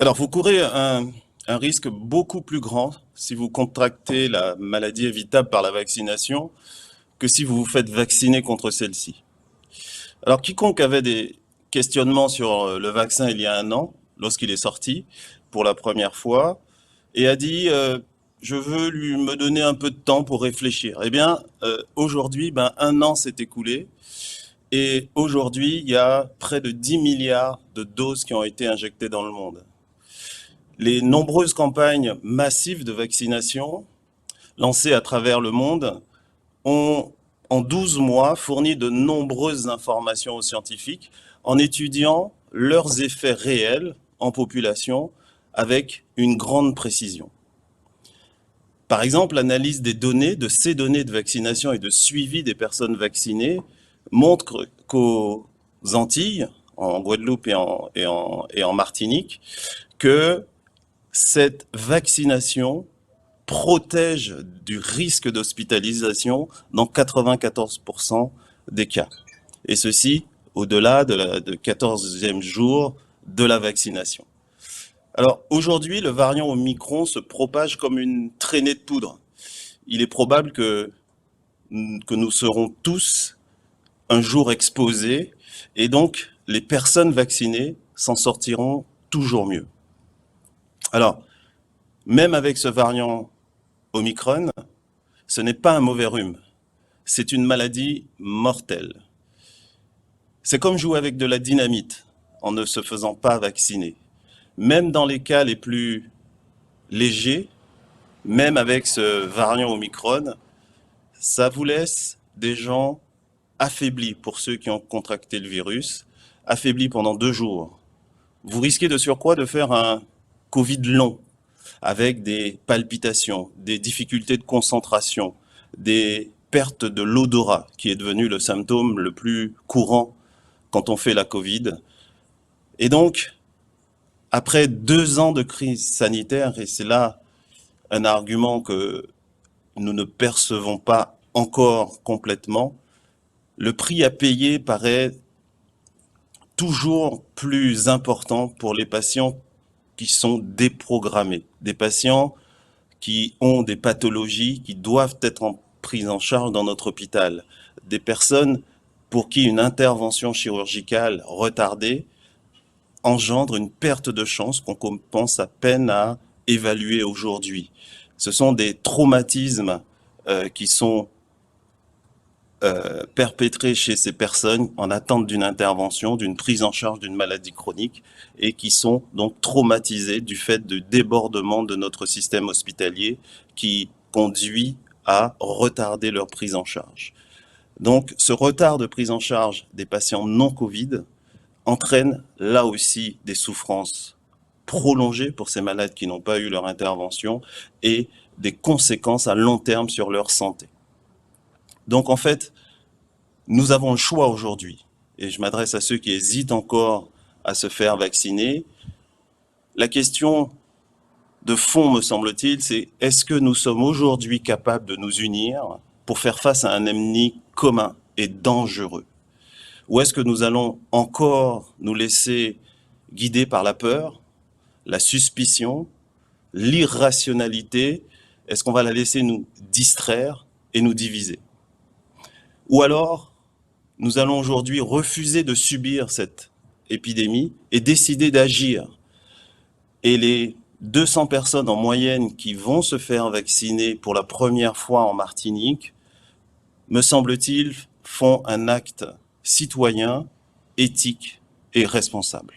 Alors, vous courez un risque beaucoup plus grand si vous contractez la maladie évitable par la vaccination que si vous vous faites vacciner contre celle-ci. Alors, quiconque avait des questionnements sur le vaccin il y a un an, lorsqu'il est sorti pour la première fois, et a dit je veux me donner un peu de temps pour réfléchir. Eh bien, aujourd'hui, un an s'est écoulé. Et aujourd'hui, il y a près de 10 milliards de doses qui ont été injectées dans le monde. Les nombreuses campagnes massives de vaccination lancées à travers le monde ont, en 12 mois, fourni de nombreuses informations aux scientifiques en étudiant leurs effets réels en population avec une grande précision. Par exemple, l'analyse des données, de ces données de vaccination et de suivi des personnes vaccinées montre qu'aux Antilles, en Guadeloupe et en Martinique, que cette vaccination protège du risque d'hospitalisation dans 94% des cas. Et ceci au-delà de 14e jour de la vaccination. Alors aujourd'hui, le variant Omicron se propage comme une traînée de poudre. Il est probable que nous serons tous un jour exposés et donc les personnes vaccinées s'en sortiront toujours mieux. Alors, même avec ce variant Omicron, ce n'est pas un mauvais rhume, c'est une maladie mortelle. C'est comme jouer avec de la dynamite en ne se faisant pas vacciner. Même dans les cas les plus légers, même avec ce variant Omicron, ça vous laisse des gens affaiblis pour ceux qui ont contracté le virus, affaiblis pendant 2 jours. Vous risquez de surcroît de faire un Covid long, avec des palpitations, des difficultés de concentration, des pertes de l'odorat, qui est devenu le symptôme le plus courant quand on fait la Covid. Et donc, après 2 ans de crise sanitaire, et c'est là un argument que nous ne percevons pas encore complètement, le prix à payer paraît toujours plus important pour les patients qui sont déprogrammés, des patients qui ont des pathologies qui doivent être prises en charge dans notre hôpital, des personnes pour qui une intervention chirurgicale retardée engendre une perte de chance qu'on commence à peine à évaluer aujourd'hui. Ce sont des traumatismes qui sont perpétrés chez ces personnes en attente d'une intervention, d'une prise en charge d'une maladie chronique et qui sont donc traumatisés du fait du débordement de notre système hospitalier qui conduit à retarder leur prise en charge. Donc ce retard de prise en charge des patients non Covid entraîne là aussi des souffrances prolongées pour ces malades qui n'ont pas eu leur intervention et des conséquences à long terme sur leur santé. Donc en fait, nous avons le choix aujourd'hui, et je m'adresse à ceux qui hésitent encore à se faire vacciner. La question de fond, me semble-t-il, c'est est-ce que nous sommes aujourd'hui capables de nous unir pour faire face à un ennemi commun et dangereux? Ou est-ce que nous allons encore nous laisser guider par la peur, la suspicion, l'irrationalité? Est-ce qu'on va la laisser nous distraire et nous diviser? Ou alors, nous allons aujourd'hui refuser de subir cette épidémie et décider d'agir. Et les 200 personnes en moyenne qui vont se faire vacciner pour la première fois en Martinique, me semble-t-il, font un acte citoyen, éthique et responsable.